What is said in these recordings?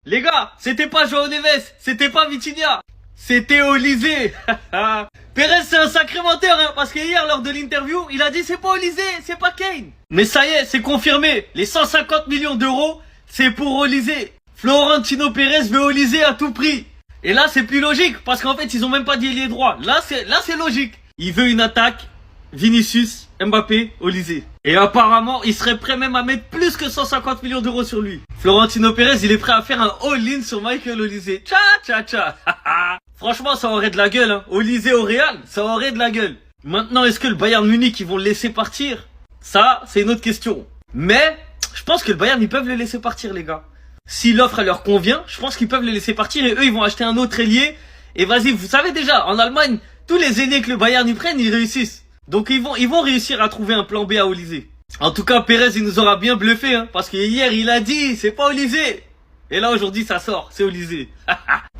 Les gars, c'était pas Joao Neves, c'était pas Vitinha, c'était Olysée. Pérez c'est un sacré menteur hein, parce que hier lors de l'interview, il a dit c'est pas Olysée, c'est pas Kane. Mais ça y est, c'est confirmé, les 150 millions d'euros, c'est pour Olysée. Florentino Pérez veut Olysée à tout prix. Et là c'est plus logique parce qu'en fait ils ont même pas dit ailier droit. Là c'est logique. Il veut une attaque, Vinicius, Mbappé, Olysée. Et apparemment, il serait prêt même à mettre plus que 150 millions d'euros sur lui. Florentino Pérez, il est prêt à faire un all-in sur Michael Olysée. Tcha. Franchement, ça aurait de la gueule, hein. Olysée au Real, ça aurait de la gueule. Maintenant, est-ce que le Bayern Munich, ils vont le laisser partir? Ça, c'est une autre question. Mais, je pense que le Bayern, ils peuvent le laisser partir, les gars. Si l'offre, elle leur convient, je pense qu'ils peuvent le laisser partir et eux, ils vont acheter un autre ailier. Et vas-y, vous savez déjà, en Allemagne, tous les ailiers que le Bayern y prennent, ils réussissent. Donc ils vont réussir à trouver un plan B à Olysée. En tout cas, Pérez, il nous aura bien bluffé, hein, parce que hier, il a dit, c'est pas Olysée. Et là, aujourd'hui, ça sort, c'est Olysée.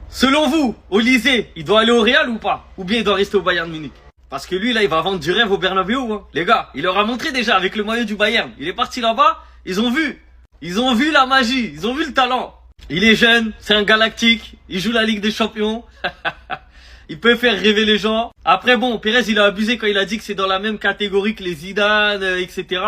Selon vous, Olysée, il doit aller au Real ou pas? Ou bien il doit rester au Bayern Munich? Parce que lui, là, il va vendre du rêve au Bernabeu, hein. Les gars, il leur a montré déjà avec le maillot du Bayern. Il est parti là-bas, ils ont vu la magie, ils ont vu le talent. Il est jeune, c'est un galactique, il joue la Ligue des Champions. Il peut faire rêver les gens. Après bon, Pérez il a abusé quand il a dit que c'est dans la même catégorie que les Zidane, etc.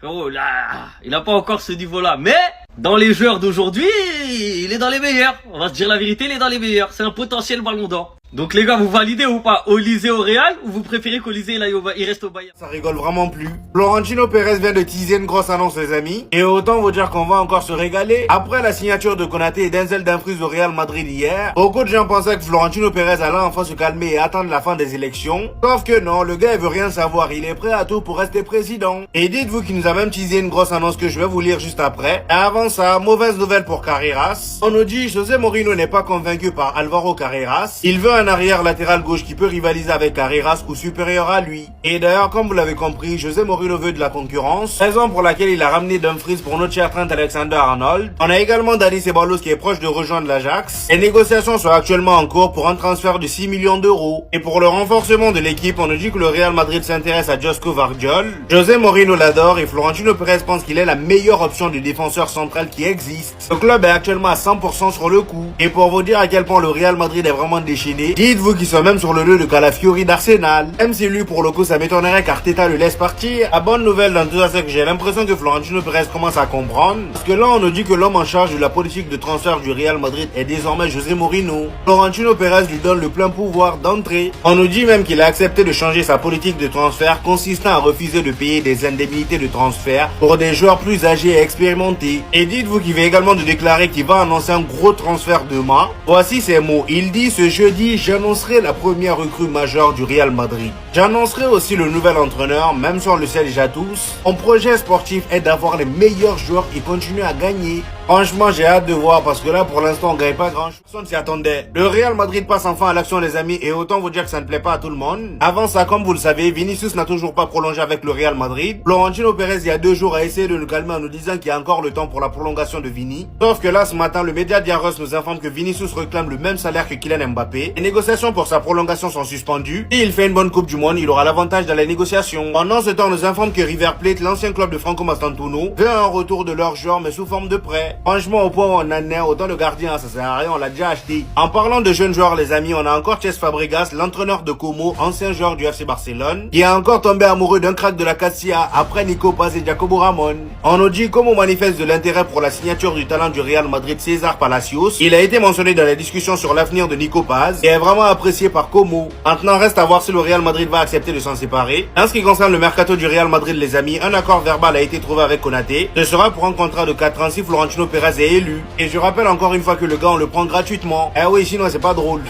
Oh là, il a pas encore ce niveau-là. Mais dans les joueurs d'aujourd'hui, il est dans les meilleurs. On va se dire la vérité, il est dans les meilleurs. C'est un potentiel ballon d'or. Donc les gars, vous validez ou pas Olysée au Real ou vous préférez qu'Olysée il reste au Bayern? Ça rigole vraiment plus. Florentino Pérez vient de teaser une grosse annonce les amis. Et autant vous dire qu'on va encore se régaler. Après la signature de Konaté et Denzel Dumfries au Real Madrid hier, beaucoup de gens pensaient que Florentino Pérez allait enfin se calmer et attendre la fin des élections. Sauf que non, le gars il veut rien savoir, il est prêt à tout pour rester président. Et dites-vous qu'il nous a même teasé une grosse annonce que je vais vous lire juste après. Et avant ça, mauvaise nouvelle pour Carreras. On nous dit José Mourinho n'est pas convaincu par Alvaro Carreras. Il veut un arrière latéral gauche qui peut rivaliser avec Carreras ou supérieur à lui. Et d'ailleurs, comme vous l'avez compris, José Mourinho veut de la concurrence, raison pour laquelle il a ramené Dumfries pour notre cher Trent Alexander-Arnold. On a également Dani Ceballos qui est proche de rejoindre l'Ajax. Les négociations sont actuellement en cours pour un transfert de 6 millions d'euros. Et pour le renforcement de l'équipe, on nous dit que le Real Madrid s'intéresse à Josko Vardiol. José Mourinho l'adore et Florentino Pérez pense qu'il est la meilleure option de défenseur central qui existe. Le club est actuellement à 100% sur le coup. Et pour vous dire à quel point le Real Madrid est vraiment déchaîné, dites-vous qu'ils sont même sur le lieu de Calafiori d'Arsenal. Même si lui pour le coup ça m'étonnerait qu'Arteta le laisse partir. La bonne nouvelle dans tout ça c'est que j'ai l'impression que Florentino Pérez commence à comprendre. Parce que là on nous dit que l'homme en charge de la politique de transfert du Real Madrid est désormais José Mourinho. Florentino Pérez lui donne le plein pouvoir d'entrée. On nous dit même qu'il a accepté de changer sa politique de transfert consistant à refuser de payer des indemnités de transfert pour des joueurs plus âgés et expérimentés. Et dites-vous qu'il vient également de déclarer qu'il va annoncer un gros transfert demain. Voici ses mots. Il dit ce jeudi j'annoncerai la première recrue majeure du Real Madrid. J'annoncerai aussi le nouvel entraîneur, même si on le sait déjà tous. Mon projet sportif est d'avoir les meilleurs joueurs et continuer à gagner. Franchement, j'ai hâte de voir parce que là, pour l'instant, on gagne pas grand-chose. Personne s'y attendait. Le Real Madrid passe enfin à l'action, les amis, et autant vous dire que ça ne plaît pas à tout le monde. Avant ça, comme vous le savez, Vinicius n'a toujours pas prolongé avec le Real Madrid. Florentino Pérez, il y a 2 jours, a essayé de nous calmer en nous disant qu'il y a encore le temps pour la prolongation de Vini. Sauf que là, ce matin, le média Diaros nous informe que Vinicius réclame le même salaire que Kylian Mbappé. Les négociations pour sa prolongation sont suspendues. Et il fait une bonne Coupe du Monde, il aura l'avantage dans les négociations. Pendant ce temps, on nous informe que River Plate, l'ancien club de Franco Mastantuono, veut un retour de leur joueur, mais sous forme de prêt. Franchement, au point où on en est, autant le gardien, ça sert à rien, on l'a déjà acheté. En parlant de jeunes joueurs, les amis, on a encore Cesc Fabregas, l'entraîneur de Como, ancien joueur du FC Barcelone, qui est encore tombé amoureux d'un crack de la Cassia après Nico Paz et Jacobo Ramon. On nous dit Como manifeste de l'intérêt pour la signature du talent du Real Madrid César Palacios. Il a été mentionné dans la discussion sur l'avenir de Nico Paz et est vraiment apprécié par Como. Maintenant, reste à voir si le Real Madrid va accepter de s'en séparer. En ce qui concerne le mercato du Real Madrid, les amis, un accord verbal a été trouvé avec Konaté. Ce sera pour un contrat de 4 ans si Florentino Pérez est élu. Et je rappelle encore une fois que le gars on le prend gratuitement. Eh oui, sinon c'est pas drôle.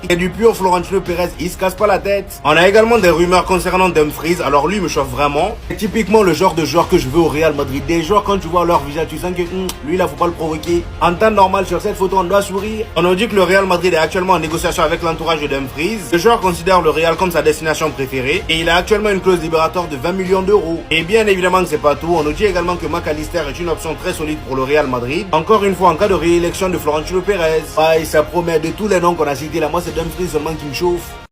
Et du pur Florentino Pérez, il se casse pas la tête. On a également des rumeurs concernant Dumfries. Alors lui me chauffe vraiment. C'est typiquement le genre de joueur que je veux au Real Madrid. Des joueurs quand tu vois leur visage, tu sens que lui là faut pas le provoquer. En temps normal sur cette photo on doit sourire. On nous dit que le Real Madrid est actuellement en négociation avec l'entourage de Dumfries. Le joueur considère le Real comme sa destination préférée. Et il a actuellement une clause libératoire de 20 millions d'euros. Et bien évidemment que c'est pas tout. On nous dit également que McAllister est une option très solide pour le Real Madrid. Encore une fois en cas de réélection de Florentino Pérez. Ouais, ça promet de tous les noms qu'on a cités là. Moi c'est Dumfries seulement qui me chauffe.